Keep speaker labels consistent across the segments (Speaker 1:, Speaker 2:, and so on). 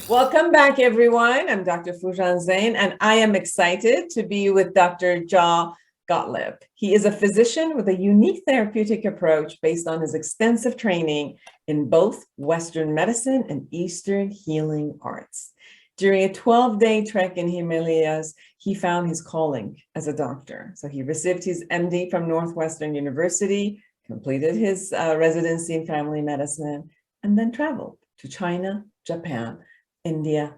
Speaker 1: Welcome back, everyone. I'm Dr. Foojan Zeine, and I am excited to be with Dr. Jia Gottlieb. He is a physician with a unique therapeutic approach based on his extensive training in both Western medicine and Eastern healing arts. During a 12-day trek in Himalayas, he found his calling as a doctor. So he received his MD from Northwestern University, completed his residency in family medicine, and then traveled to China, Japan, India,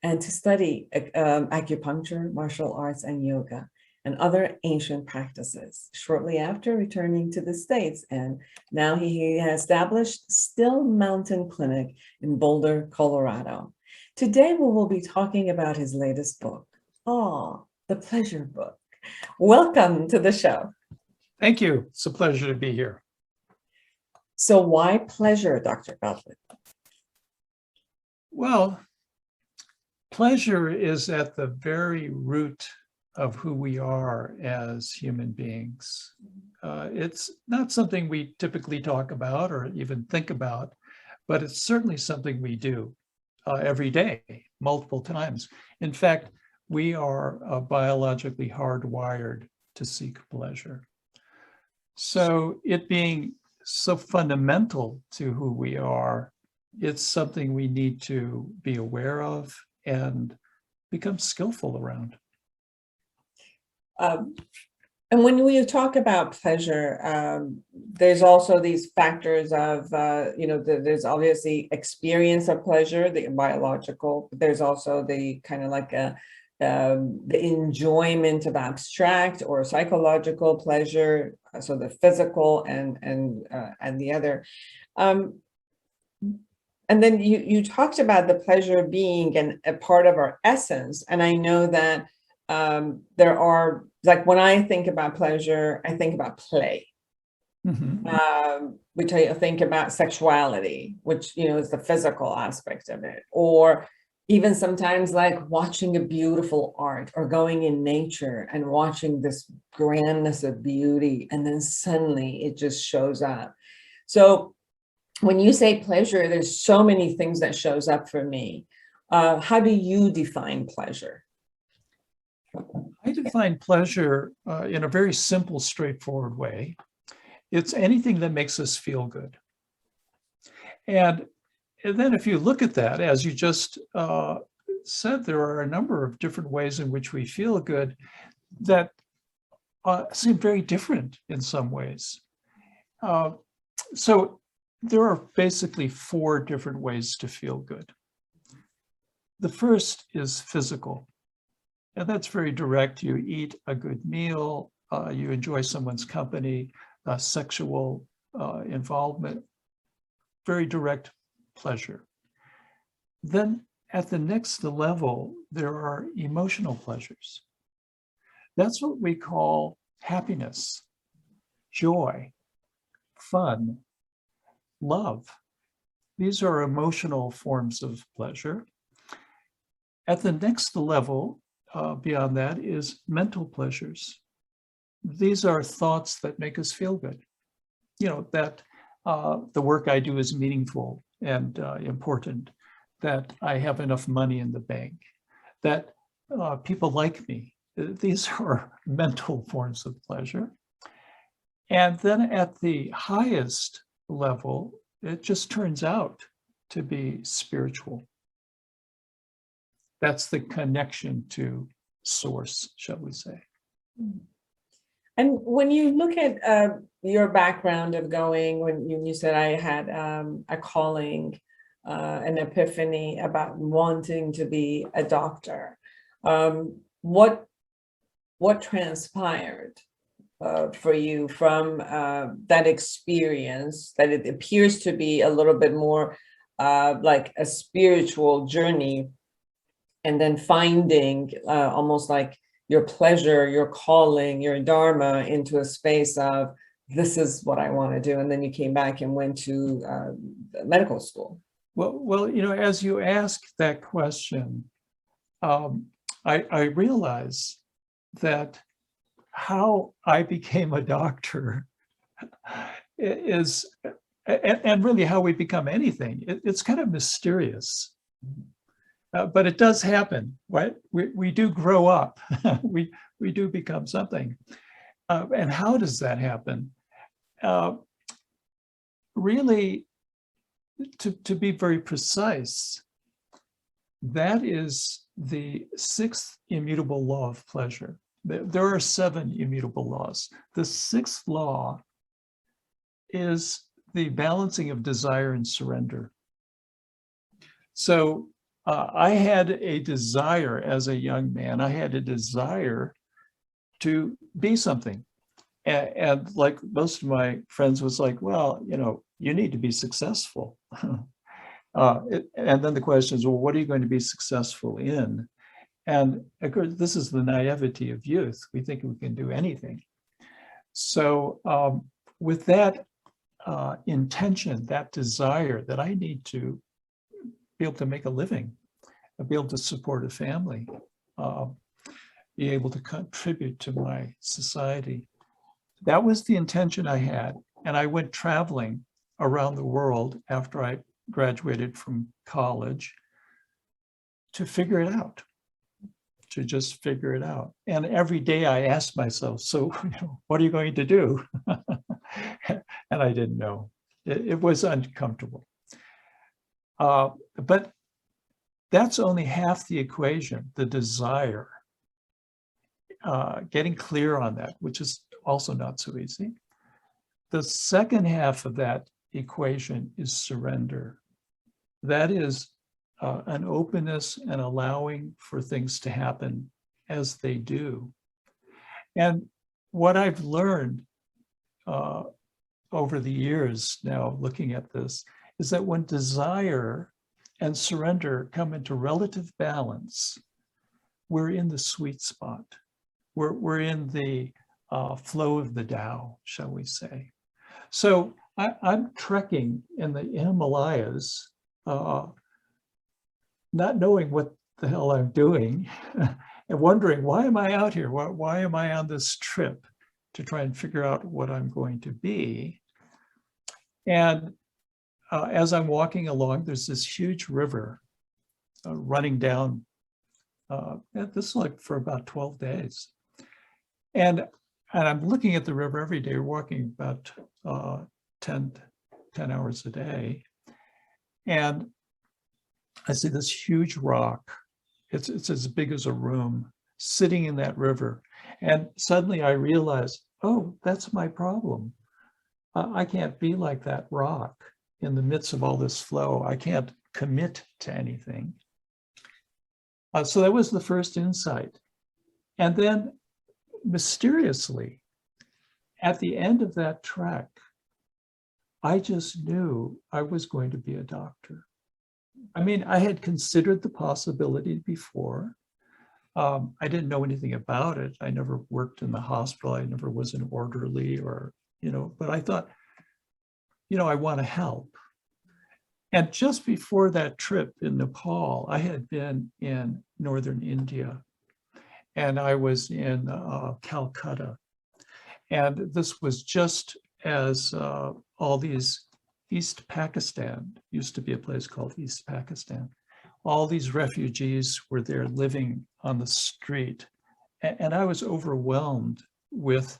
Speaker 1: and to study acupuncture, martial arts, and yoga, and other ancient practices. Shortly after returning to the States, and now he has established Still Mountain Clinic in Boulder, Colorado. Today, we will be talking about his latest book, The Pleasure Book. Welcome to the show.
Speaker 2: Thank you. It's a pleasure to be here.
Speaker 1: So why pleasure, Dr. Gottlieb?
Speaker 2: Well, pleasure is at the very root of who we are as human beings. It's not something we typically talk about or even think about, but it's certainly something we do every day, multiple times. In fact, we are biologically hardwired to seek pleasure. So it being so fundamental to who we are, it's something we need to be aware of and become skillful around.
Speaker 1: And when we talk about pleasure, there's also these factors of, there's obviously experience of pleasure, the biological, but there's also the kind of like the enjoyment of abstract or psychological pleasure, so the physical and the other. And then you talked about the pleasure being a part of our essence. And I know that there are, like when I think about pleasure, I think about play, which I think about sexuality, which, is the physical aspect of it. Or even sometimes like watching a beautiful art or going in nature and watching this grandness of beauty. And then suddenly it just shows up. So when you say pleasure, there's so many things that shows up for me. How do you define pleasure?
Speaker 2: I define pleasure in a very simple, straightforward way. It's anything that makes us feel good. And then if you look at that, as you just said, there are a number of different ways in which we feel good that seem very different in some ways. So there are basically 4 different ways to feel good. The first is physical, and that's very direct. You eat a good meal, you enjoy someone's company, sexual involvement, very direct pleasure. Then at the next level, there are emotional pleasures. That's what we call happiness, joy, fun, love. These are emotional forms of pleasure. At the next level, beyond that, is mental pleasures. These are thoughts that make us feel good. That the work I do is meaningful and important, that I have enough money in the bank, that people like me. These are mental forms of pleasure. And then at the highest level, it just turns out to be spiritual. That's the connection to source, shall we say.
Speaker 1: And when you look at your background of going, when you said I had a calling, an epiphany about wanting to be a doctor, what transpired for you from that experience, that it appears to be a little bit more like a spiritual journey, and then finding almost like your pleasure, your calling, your dharma into a space of, this is what I want to do. And then you came back and went to medical school.
Speaker 2: Well, as you ask that question, I realize that how I became a doctor is, and really how we become anything, it's kind of mysterious. But it does happen, right? We do grow up. we do become something. And how does that happen? Really, to be very precise, that is the sixth immutable law of pleasure. There are 7 immutable laws. The 6th law is the balancing of desire and surrender. So I had a desire as a young man, I had a desire to be something. And like most of my friends was like, well, you need to be successful. And then the question is, well, what are you going to be successful in? And of course, this is the naivety of youth. We think we can do anything. So with that intention, that desire that I need to be able to make a living, be able to support a family, be able to contribute to my society. That was the intention I had. And I went traveling around the world after I graduated from college to figure it out, to just figure it out. And every day I asked myself, so what are you going to do? And I didn't know. It was uncomfortable. But that's only half the equation, the desire. Getting clear on that, which is also not so easy. The second half of that equation is surrender. That is an openness and allowing for things to happen as they do. And what I've learned over the years now, looking at this, is that when desire and surrender come into relative balance, we're in the sweet spot. We're in the flow of the Tao, shall we say. So I'm trekking in the Himalayas, not knowing what the hell I'm doing and wondering, why am I out here? Why am I on this trip to try and figure out what I'm going to be? And as I'm walking along, there's this huge river running down, this is like for about 12 days. And I'm looking at the river every day, walking about 10 hours a day. And I see this huge rock. It's as big as a room sitting in that river. And suddenly I realized, oh, that's my problem. I can't be like that rock in the midst of all this flow. I can't commit to anything. So that was the first insight. And then mysteriously, at the end of that trek, I just knew I was going to be a doctor. I mean, I had considered the possibility before. I didn't know anything about it. I never worked in the hospital. I never was an orderly or, but I thought, I want to help. And just before that trip in Nepal, I had been in northern India. And I was in Calcutta. And this was just as all these East Pakistan, used to be a place called East Pakistan. All these refugees were there living on the street. And I was overwhelmed with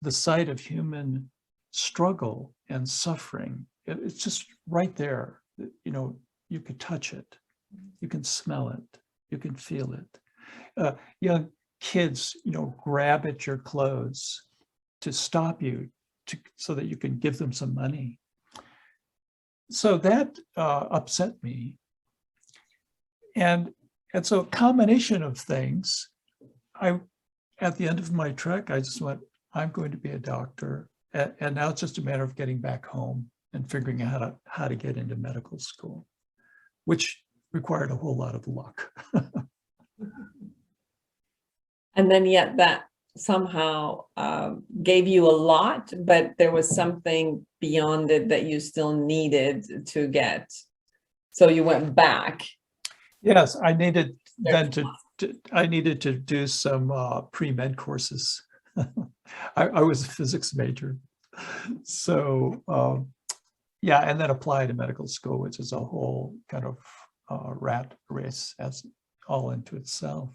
Speaker 2: the sight of human struggle and suffering. It's just right there. You could touch it. You can smell it. You can feel it. Young kids, grab at your clothes to stop you, so that you can give them some money. So that upset me. And so a combination of things, at the end of my trek, I just went, I'm going to be a doctor. And now it's just a matter of getting back home and figuring out how to get into medical school, which required a whole lot of luck.
Speaker 1: And then yet that somehow gave you a lot, but there was something beyond it that you still needed to get. So you went back.
Speaker 2: Yes, I needed then I needed to do some pre-med courses. I was a physics major. So yeah, and then apply to medical school, which is a whole kind of rat race as all into itself.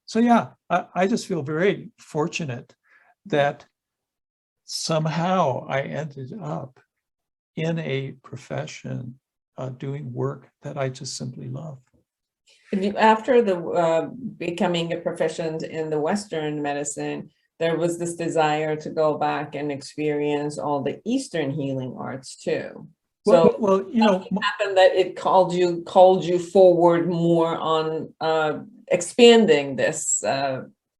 Speaker 2: So yeah, I just feel very fortunate that somehow I ended up in a profession doing work that I just simply love.
Speaker 1: After the becoming a proficient in the Western medicine, there was this desire to go back and experience all the Eastern healing arts too. So
Speaker 2: well, you know,
Speaker 1: happened that it called you forward more on expanding this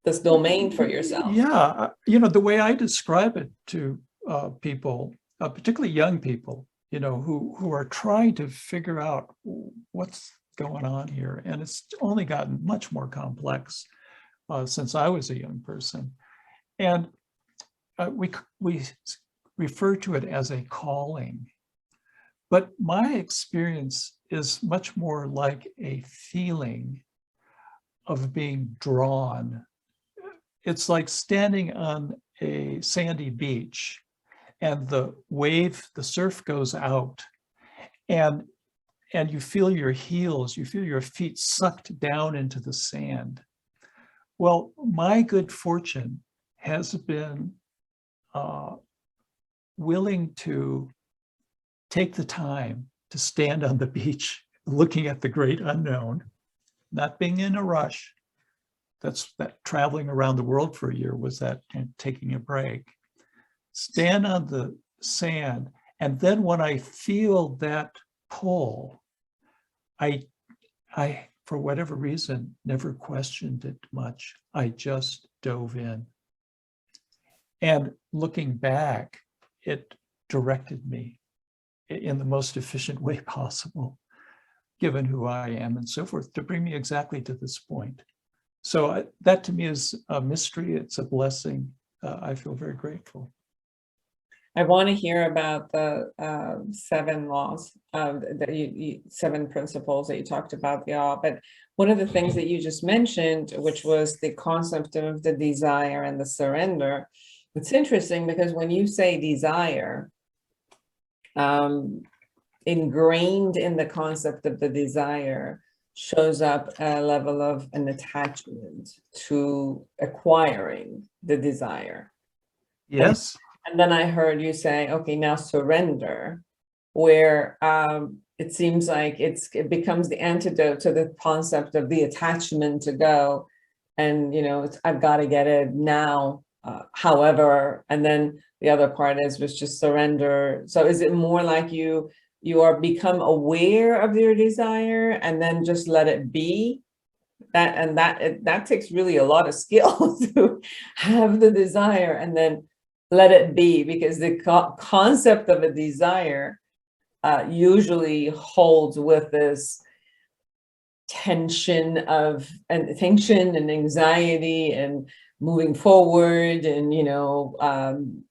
Speaker 1: this domain for yourself.
Speaker 2: Yeah, you know, the way I describe it to people, particularly young people, you know, who are trying to figure out what's going on here, and it's only gotten much more complex since I was a young person, and we refer to it as a calling, but my experience is much more like a feeling of being drawn. It's like standing on a sandy beach and the surf goes out, and you feel your heels, you feel your feet sucked down into the sand. Well, my good fortune has been willing to take the time to stand on the beach looking at the great unknown, not being in a rush. That's that traveling around the world for a year was that, and taking a break. Stand on the sand, and then when I feel that pull, I for whatever reason never questioned it much. I just dove in. And looking back, it directed me in the most efficient way possible, given who I am and so forth, to bring me exactly to this point. So that to me is a mystery. It's a blessing. I feel very grateful.
Speaker 1: I want to hear about the 7 laws, the 7 principles that you talked about, but one of the things that you just mentioned, which was the concept of the desire and the surrender. It's interesting because when you say desire, ingrained in the concept of the desire shows up a level of an attachment to acquiring the desire.
Speaker 2: Yes.
Speaker 1: And then I heard you say, okay, now surrender, where it seems like it becomes the antidote to the concept of the attachment to go. And, you know, I've got to get it now, however, and then the other part was just surrender. So is it more like you are become aware of your desire and then just let it be? That takes really a lot of skill to have the desire and then let it be, because the concept of a desire usually holds with this tension and anxiety and moving forward, and you know,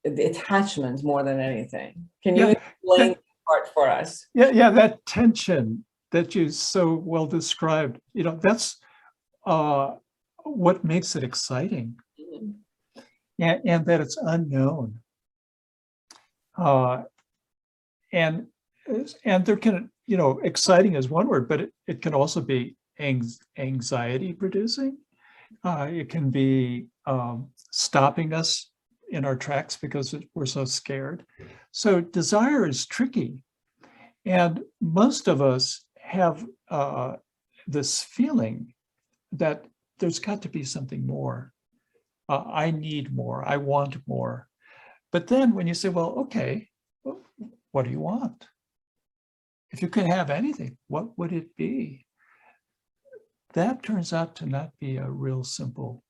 Speaker 1: the attachment more than anything. Can you explain that part for us?
Speaker 2: Yeah, that tension that you so well described, you know, that's what makes it exciting.
Speaker 1: Mm-hmm.
Speaker 2: And that it's unknown. And there can, you know, exciting is one word, but it can also be anxiety producing. It can be stopping us in our tracks because we're so scared. So desire is tricky. And most of us have this feeling that there's got to be something more. I need more, I want more. But then when you say, well, okay, what do you want? If you could have anything, what would it be? That turns out to not be a real simple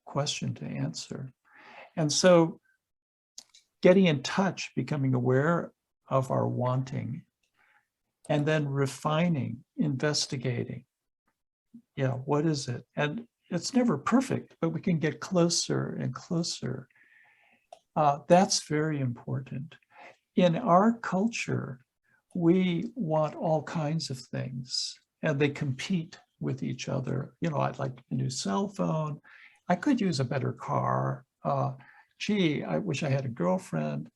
Speaker 2: question to answer. And so getting in touch, becoming aware of our wanting, and then refining, investigating, yeah, what is it? And it's never perfect, but we can get closer and closer. That's very important. In our culture, we want all kinds of things, and they compete with each other. You know, I'd like a new cell phone. I could use a better car. Gee, I wish I had a girlfriend.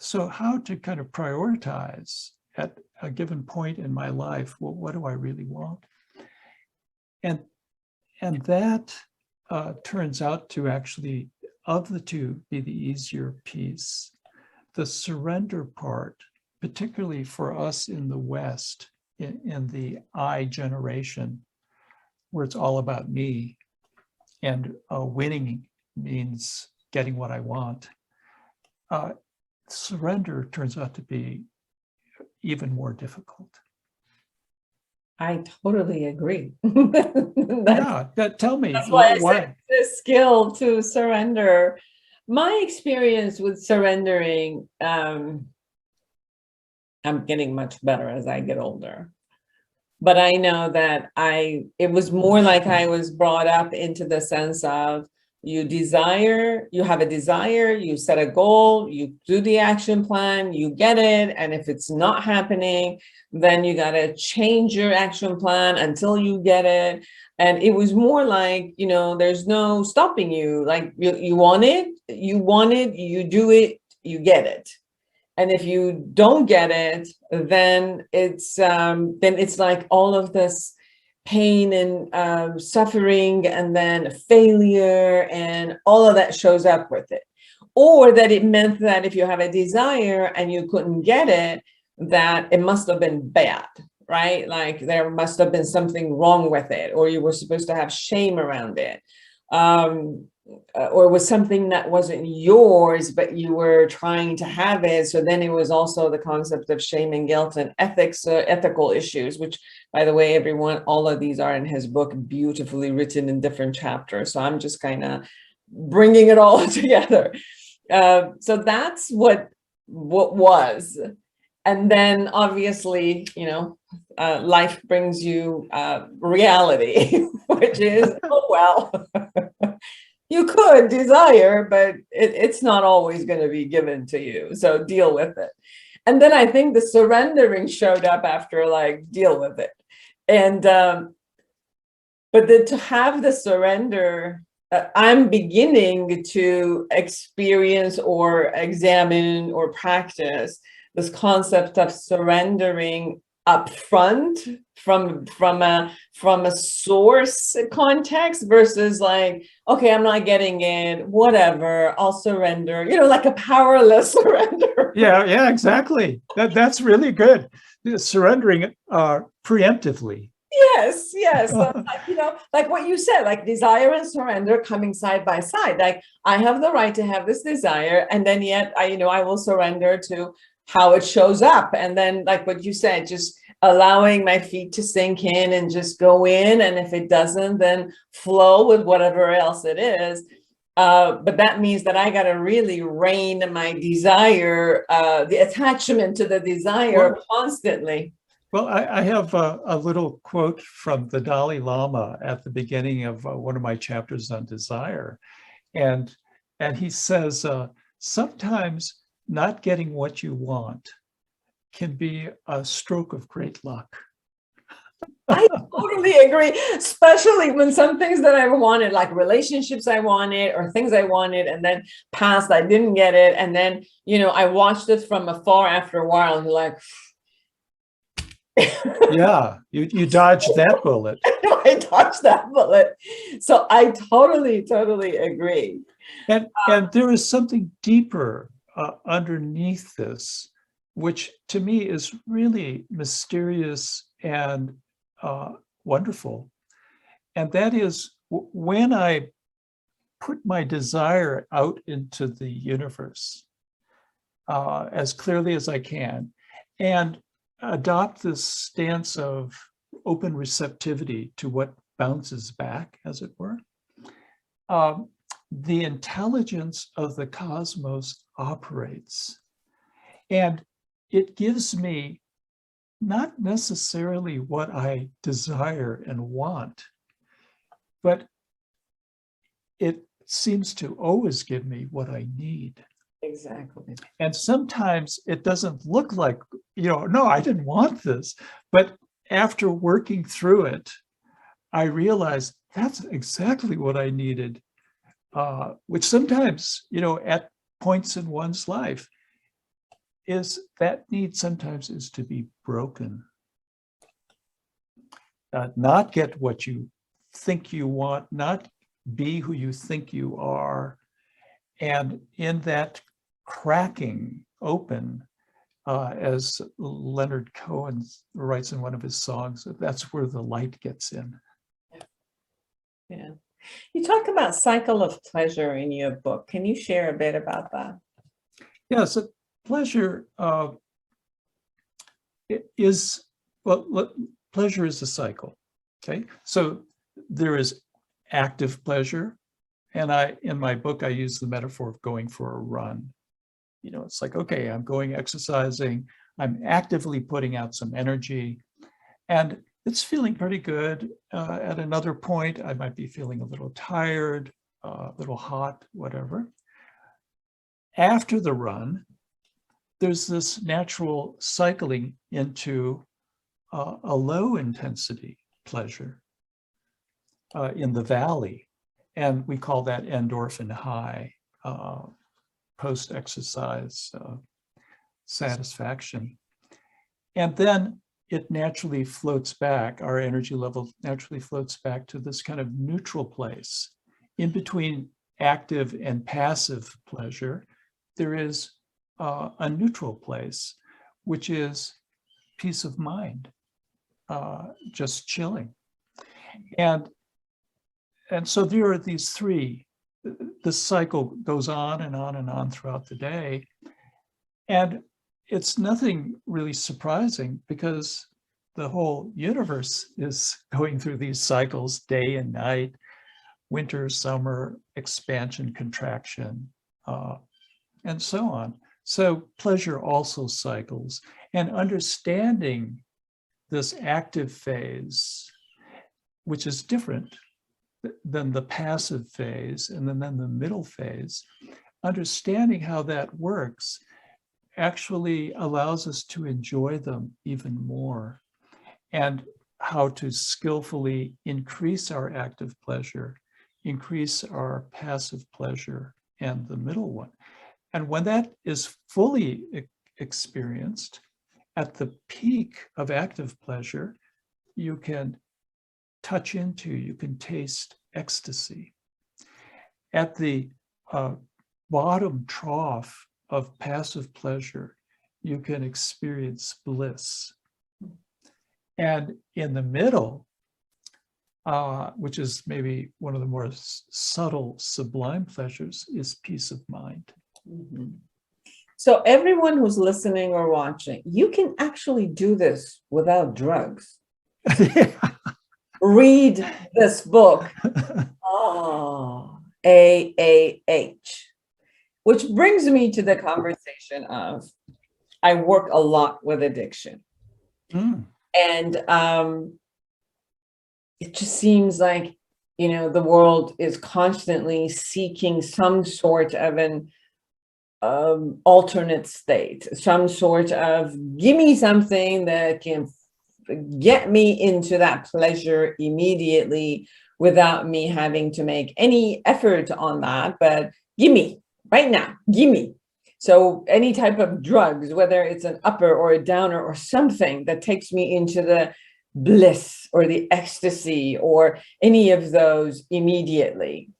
Speaker 2: So how to kind of prioritize at a given point in my life, well, what do I really want? And that turns out to actually, of the two, be the easier piece. The surrender part, particularly for us in the West, in the I generation, where it's all about me, and winning means getting what I want. Surrender turns out to be even more difficult.
Speaker 1: I totally agree.
Speaker 2: Tell me.
Speaker 1: That's why I said the skill to surrender. My experience with surrendering, I'm getting much better as I get older. But I know that it was more like I was brought up into the sense of you have a desire, you set a goal, you do the action plan, you get it. And if it's not happening, then you got to change your action plan until you get it. And it was more like, there's no stopping you. Like you want it, you do it, you get it. And if you don't get it, then it's like all of this pain and suffering, and then failure, and all of that shows up with it. Or that it meant that if you have a desire and you couldn't get it, that it must have been bad, right? Like there must have been something wrong with it, or you were supposed to have shame around it. Or was something that wasn't yours, but you were trying to have it. So then it was also the concept of shame and guilt and ethical issues, which, by the way, everyone, all of these are in his book, beautifully written in different chapters. So I'm just kind of bringing it all together. So that's what was. And then obviously, life brings you reality, which is, oh, well, you could desire, but it's not always going to be given to you. So deal with it. And then I think the surrendering showed up after, like, deal with it. And, but then to have the surrender, I'm beginning to experience or examine or practice this concept of surrendering upfront from a source context versus like, okay, I'm not getting it, whatever, I'll surrender, like a powerless surrender.
Speaker 2: Yeah, exactly. That's really good. Surrendering preemptively.
Speaker 1: Yes. So, like what you said, like desire and surrender coming side by side. Like I have the right to have this desire, and then yet I will surrender to how it shows up. And then, like what you said, just allowing my feet to sink in and just go in. And if it doesn't, then flow with whatever else it is. But that means that I got to really rein my desire, the attachment to the desire constantly.
Speaker 2: Well, I have a little quote from the Dalai Lama at the beginning of one of my chapters on desire. And he says, sometimes not getting what you want can be a stroke of great luck.
Speaker 1: I totally agree, especially when some things that I wanted, like relationships I wanted or things I wanted, and then past, I didn't get it. And then, I watched it from afar after a while, and you're like,
Speaker 2: yeah, you dodged that bullet.
Speaker 1: I dodged that bullet. So I totally agree.
Speaker 2: And there is something deeper underneath this, which to me is really mysterious and wonderful. And that is when I put my desire out into the universe as clearly as I can, and adopt this stance of open receptivity to what bounces back, as it were. The intelligence of the cosmos operates, and it gives me not necessarily what I desire and want, but it seems to always give me what I need.
Speaker 1: Exactly.
Speaker 2: And sometimes it doesn't look like, no, I didn't want this. But after working through it, I realized that's exactly what I needed, which sometimes, at points in one's life, is that need sometimes is to be broken. Not get what you think you want, not be who you think you are. And in that cracking open, as Leonard Cohen writes in one of his songs, that's where the light gets in.
Speaker 1: Yeah. You talk about cycle of pleasure in your book. Can you share a bit about that?
Speaker 2: Yeah, so pleasure is, well, pleasure is a cycle, okay? So there is active pleasure, and in my book, I use the metaphor of going for a run. You know, it's like, okay, I'm going exercising, I'm actively putting out some energy, and it's feeling pretty good. At another point, I might be feeling a little tired, a little hot, whatever. After the run, there's this natural cycling into a low intensity pleasure in the valley. And we call that endorphin high, post-exercise satisfaction. And then it naturally floats back, our energy level naturally floats back to this kind of neutral place. In between active and passive pleasure, there is a neutral place, which is peace of mind, just chilling. And so there are these three. The cycle goes on and on and on throughout the day. And it's nothing really surprising because the whole universe is going through these cycles day and night, winter, summer, expansion, contraction, and so on. So pleasure also cycles, and understanding this active phase, which is different than the passive phase and then the middle phase, understanding how that works actually allows us to enjoy them even more, and how to skillfully increase our active pleasure, increase our passive pleasure, and the middle one. And when that is fully experienced, at the peak of active pleasure, you can touch into, you can taste ecstasy. At the bottom trough of passive pleasure, you can experience bliss. And in the middle, which is maybe one of the more subtle, sublime pleasures, is peace of mind.
Speaker 1: Mm-hmm. So everyone who's listening or watching, you can actually do this without drugs. Read this book, AAH, which brings me to the conversation of, I work a lot with addiction. And it just seems like, you know, the world is constantly seeking some sort of an alternate state, some sort of give me something that can get me into that pleasure immediately without me having to make any effort on that, but give me right now, give me. So any type of drugs, whether it's an upper or a downer or something that takes me into the bliss or the ecstasy or any of those immediately.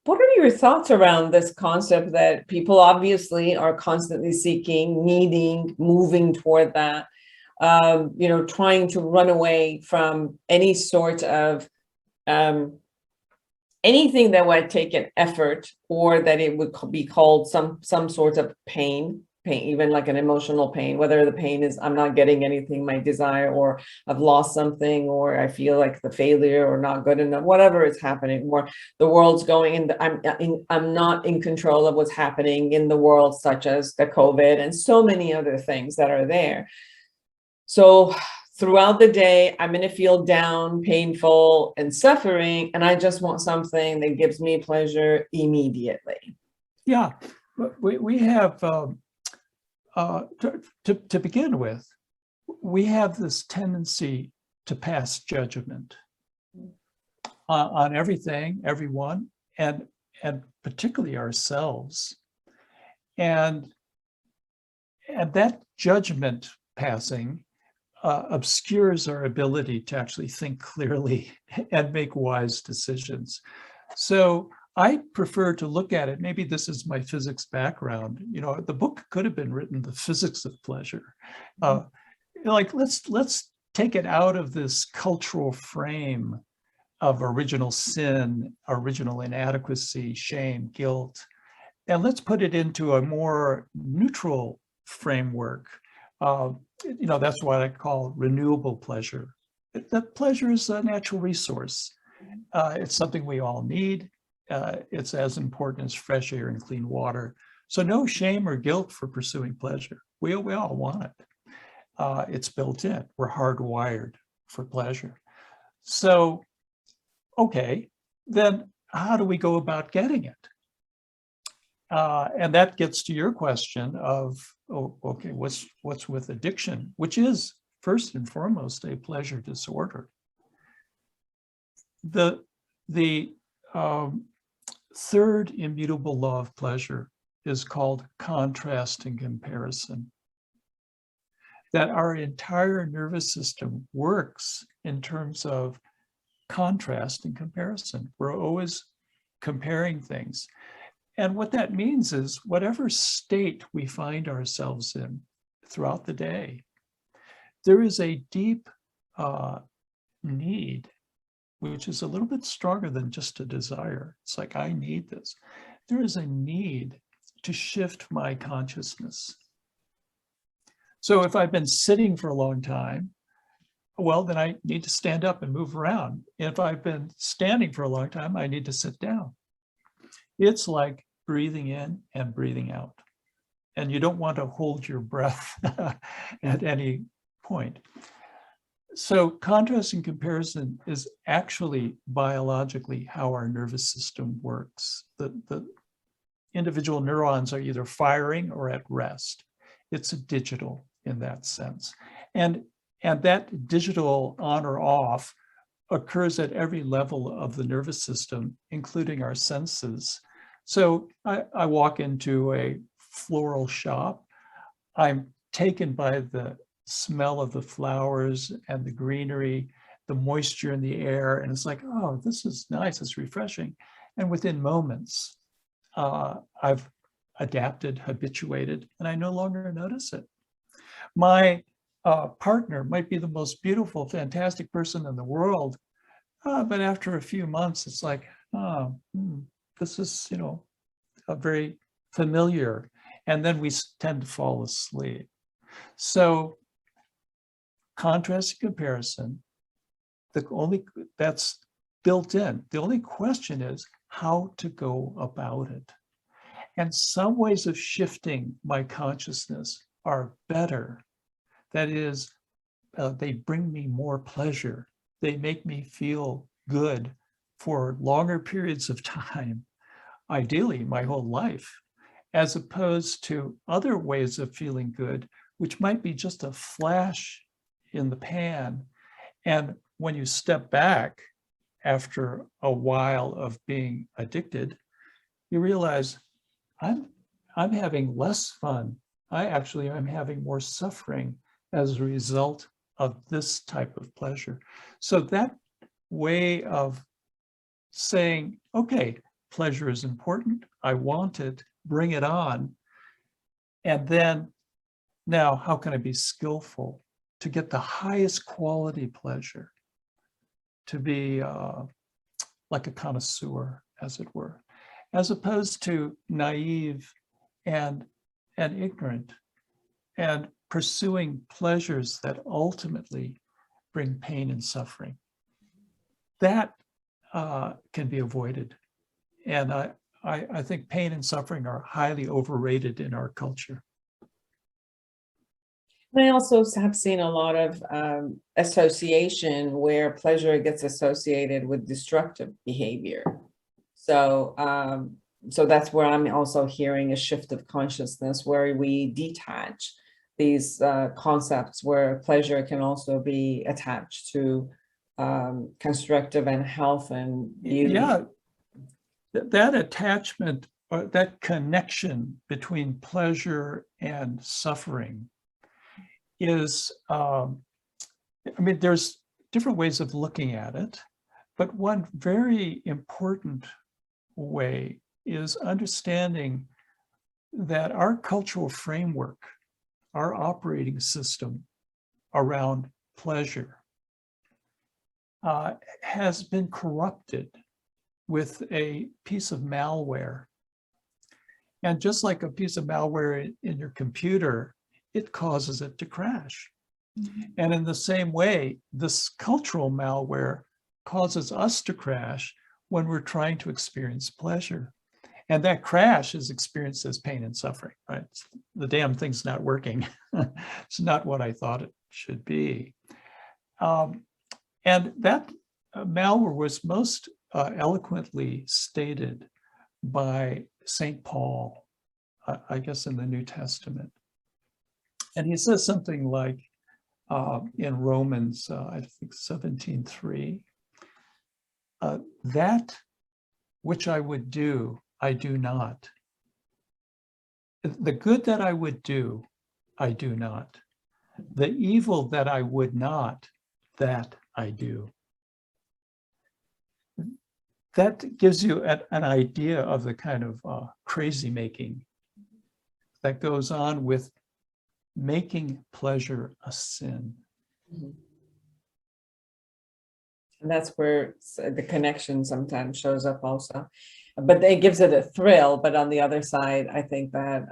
Speaker 1: What are your thoughts around this concept that people obviously are constantly seeking, needing, moving toward that, you know, trying to run away from any sort of anything that would take an effort, or that it would be called some sort of pain, even like an emotional pain, whether the pain is I'm not getting anything my desire, or I've lost something, or I feel like the failure or not good enough, whatever is happening, or the world's going in, I'm not in control of what's happening in the world, such as the COVID and so many other things that are there. So throughout the day, I'm going to feel down, painful, and suffering, and I just want something that gives me pleasure immediately.
Speaker 2: Yeah, we have, to begin with, we have this tendency to pass judgment on everything, everyone, and particularly ourselves. And And that judgment passing obscures our ability to actually think clearly and make wise decisions. So I prefer to look at it. Maybe this is my physics background. You know, the book could have been written, The Physics of Pleasure. Like, let's take it out of this cultural frame of original sin, original inadequacy, shame, guilt, and let's put it into a more neutral framework. You know, that's what I call renewable pleasure. That pleasure is a natural resource. It's something we all need. It's as important as fresh air and clean water. So no shame or guilt for pursuing pleasure. We all want it. It's built in. We're hardwired for pleasure. So, okay, then how do we go about getting it? And that gets to your question of, oh, okay, what's with addiction, which is first and foremost a pleasure disorder. The third immutable law of pleasure is called contrast and comparison. That our entire nervous system works in terms of contrast and comparison. We're always comparing things. And what that means is whatever state we find ourselves in throughout the day, there is a deep need, which is a little bit stronger than just a desire. It's like, I need this. There is a need to shift my consciousness. So if I've been sitting for a long time, well, then I need to stand up and move around. If I've been standing for a long time, I need to sit down. It's like breathing in and breathing out. And you don't want to hold your breath at any point. So contrast and comparison is actually biologically how our nervous system works. The individual neurons are either firing or at rest. It's a digital in that sense. And that digital on or off occurs at every level of the nervous system, including our senses. So I walk into a floral shop. I'm taken by the smell of the flowers and the greenery, the moisture in the air. And it's like, oh, this is nice, it's refreshing. And within moments, I've adapted, habituated, and I no longer notice it. My partner might be the most beautiful, fantastic person in the world, but after a few months, it's like, oh, this is, you know, a very familiar, and then we tend to fall asleep. So contrast and comparison, that's built in. The only question is how to go about it. And some ways of shifting my consciousness are better. That is, they bring me more pleasure. They make me feel good for longer periods of time, ideally my whole life, as opposed to other ways of feeling good, which might be just a flash in the pan. And when you step back after a while of being addicted, you realize I'm having less fun. I'm having more suffering as a result of this type of pleasure. So that way of saying, okay, pleasure is important, I want it, bring it on. And then now, how can I be skillful to get the highest quality pleasure, to be like a connoisseur, as it were, as opposed to naive and ignorant and pursuing pleasures that ultimately bring pain and suffering. That can be avoided. And I think pain and suffering are highly overrated in our culture.
Speaker 1: I also have seen a lot of association where pleasure gets associated with destructive behavior. So that's where I'm also hearing a shift of consciousness where we detach these concepts where pleasure can also be attached to constructive and health and beauty.
Speaker 2: Yeah, that attachment that connection between pleasure and suffering is, I mean, there's different ways of looking at it, but one very important way is understanding that our cultural framework, our operating system around pleasure has been corrupted with a piece of malware. And just like a piece of malware in your computer, it causes it to crash. Mm-hmm. And in the same way, this cultural malware causes us to crash when we're trying to experience pleasure. And that crash is experienced as pain and suffering, right? The damn thing's not working. It's not what I thought it should be. And that malware was most eloquently stated by St. Paul, I guess in the New Testament. And he says something like in Romans, I think 17:3, that which I would do, I do not. The good that I would do, I do not. The evil that I would not, that I do. That gives you an idea of the kind of crazy making that goes on with making pleasure a sin.
Speaker 1: Mm-hmm. And that's where the connection sometimes shows up also. But it gives it a thrill. But on the other side, I think that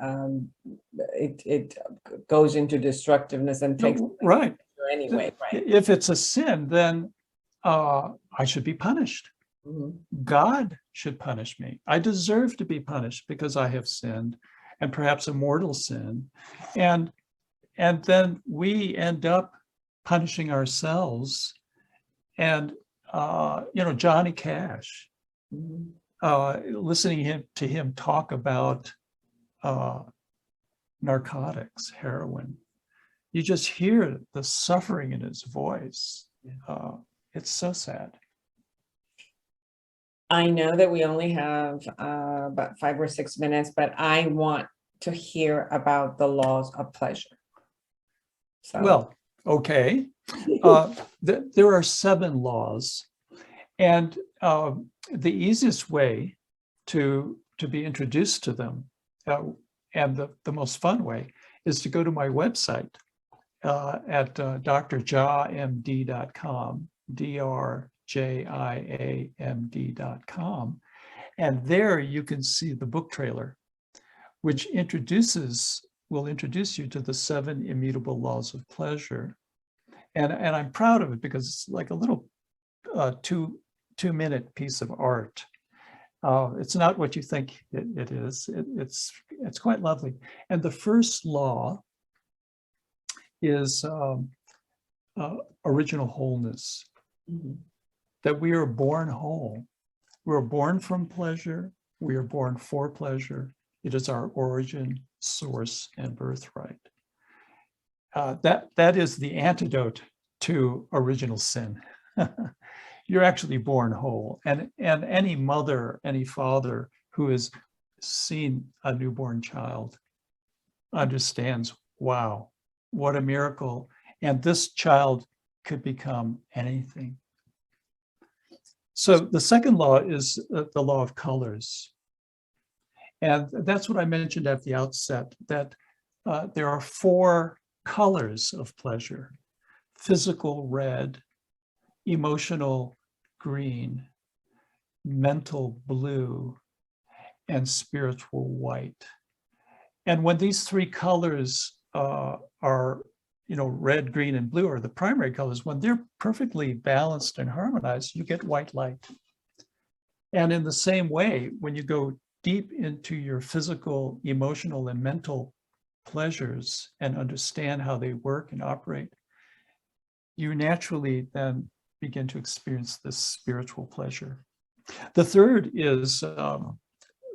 Speaker 1: it goes into destructiveness and takes
Speaker 2: right
Speaker 1: anyway. Right.
Speaker 2: If it's a sin, then I should be punished. Mm-hmm. God should punish me. I deserve to be punished because I have sinned, and perhaps a mortal sin. And then we end up punishing ourselves. And Johnny Cash, listening to him talk about narcotics, heroin, you just hear the suffering in his voice. It's so sad.
Speaker 1: I know that we only have about 5 or 6 minutes, but I want to hear about the laws of pleasure. So.
Speaker 2: Well, okay. There are 7 laws, and the easiest way to be introduced to them, and the most fun way, is to go to my website at drjiamd.com, drjiamd.com, and there you can see the book trailer, which will introduce you to the 7 immutable laws of pleasure. And I'm proud of it because it's like a little 2-minute piece of art. It's not what you think it is. It's quite lovely. And the first law is original wholeness, that we are born whole. We are born from pleasure. We are born for pleasure. It is our origin, source, and birthright. That is the antidote to original sin. You're actually born whole. And any mother, any father who has seen a newborn child understands, wow, what a miracle. And this child could become anything. So the second law is the law of colors. And that's what I mentioned at the outset, that there are 4 colors of pleasure: physical red, emotional green, mental blue, and spiritual white. And when these 3 colors are, red, green, and blue are the primary colors, when they're perfectly balanced and harmonized, you get white light. And in the same way, when you go deep into your physical, emotional, and mental pleasures and understand how they work and operate, you naturally then begin to experience this spiritual pleasure. The third is the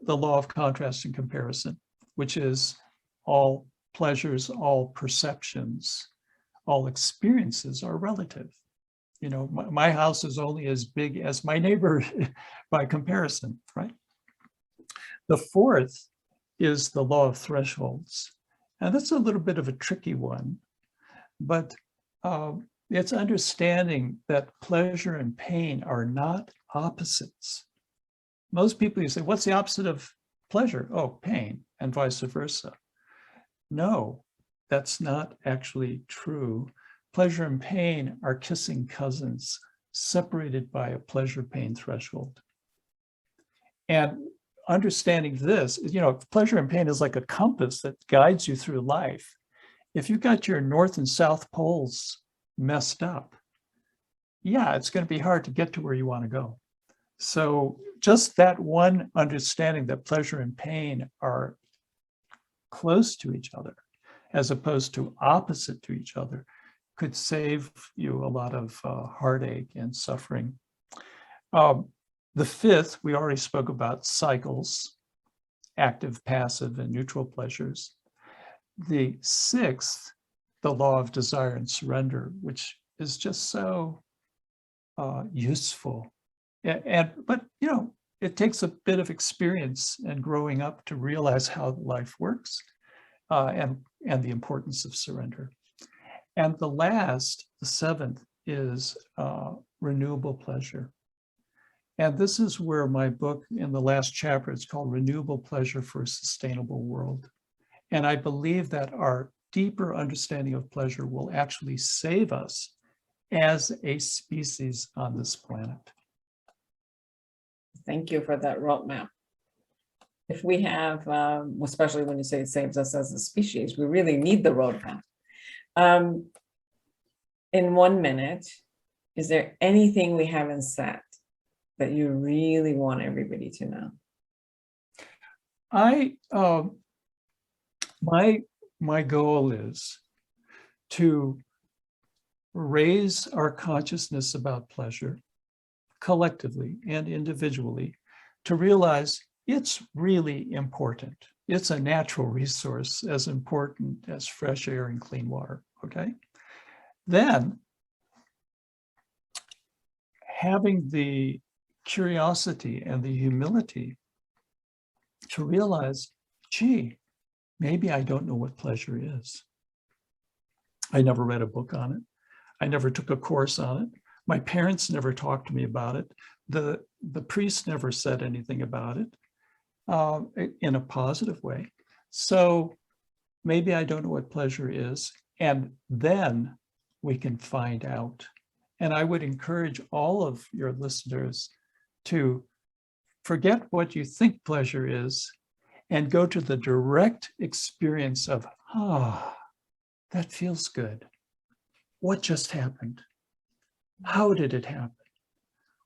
Speaker 2: law of contrast and comparison, which is all pleasures, all perceptions, all experiences are relative. My house is only as big as my neighbor by comparison, right? The fourth is the law of thresholds. And that's a little bit of a tricky one, but it's understanding that pleasure and pain are not opposites. Most people, you say, what's the opposite of pleasure? Oh, pain, and vice versa. No, that's not actually true. Pleasure and pain are kissing cousins, separated by a pleasure-pain threshold. And understanding this, pleasure and pain is like a compass that guides you through life. If you got your north and south poles messed up, yeah, it's going to be hard to get to where you want to go. So just that one understanding that pleasure and pain are close to each other, as opposed to opposite to each other, could save you a lot of heartache and suffering. The fifth, we already spoke about cycles, active, passive, and neutral pleasures. The sixth, the law of desire and surrender, which is just so useful. But it takes a bit of experience and growing up to realize how life works, and the importance of surrender. And the last, the seventh, is renewable pleasure. And this is where my book, in the last chapter, it's called Renewable Pleasure for a Sustainable World. And I believe that our deeper understanding of pleasure will actually save us as a species on this planet.
Speaker 1: Thank you for that roadmap. If we have, especially when you say it saves us as a species, we really need the roadmap. In 1 minute, is there anything we haven't said that you really want everybody to know?
Speaker 2: My goal is to raise our consciousness about pleasure collectively and individually, to realize it's really important. It's a natural resource as important as fresh air and clean water, okay? Then, having the curiosity and the humility to realize, gee, maybe I don't know what pleasure is. I never read a book on it. I never took a course on it. My parents never talked to me about it. The priest never said anything about it in a positive way. So maybe I don't know what pleasure is, and then we can find out. And I would encourage all of your listeners to forget what you think pleasure is and go to the direct experience of, that feels good. What just happened? How did it happen?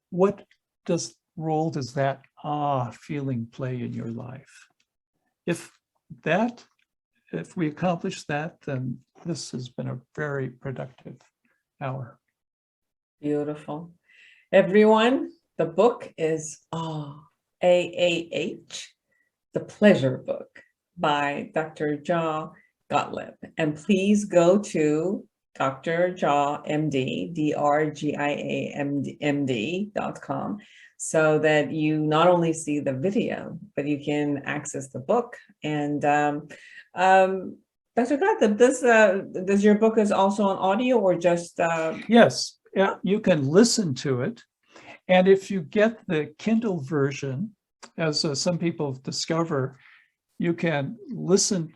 Speaker 2: What role does that feeling play in your life? If we accomplish that, then this has been a very productive hour.
Speaker 1: Beautiful. Everyone, the book is AAH, The Pleasure Book by Dr. Jia Gottlieb. And please go to Dr. Jia, MD, DRGIA-MD.com, so that you not only see the video, but you can access the book. And Dr. Gottlieb, does your book is also on audio or just?
Speaker 2: Yes, you can listen to it. And if you get the Kindle version, as some people discover, you can listen,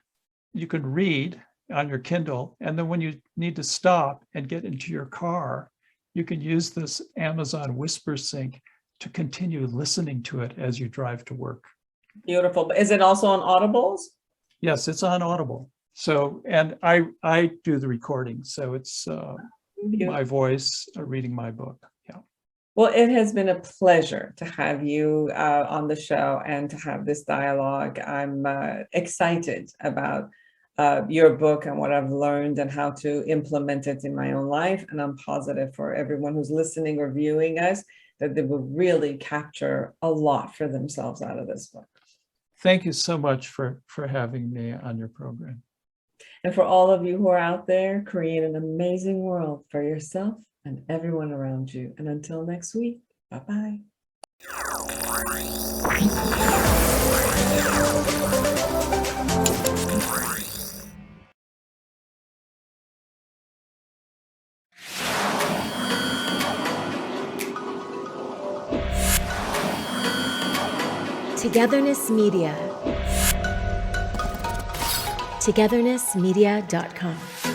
Speaker 2: you can read on your Kindle, and then when you need to stop and get into your car, you can use this Amazon Whisper Sync to continue listening to it as you drive to work.
Speaker 1: Beautiful. Is it also on Audibles?
Speaker 2: Yes, it's on Audible. So, and I do the recording, so it's my voice reading my book. Yeah.
Speaker 1: Well, it has been a pleasure to have you on the show and to have this dialogue. I'm excited about your book and what I've learned and how to implement it in my own life. And I'm positive for everyone who's listening or viewing us that they will really capture a lot for themselves out of this book.
Speaker 2: Thank you so much for having me on your program.
Speaker 1: And for all of you who are out there, create an amazing world for yourself and everyone around you. And until next week, bye-bye.
Speaker 3: Togetherness Media. Togethernessmedia.com.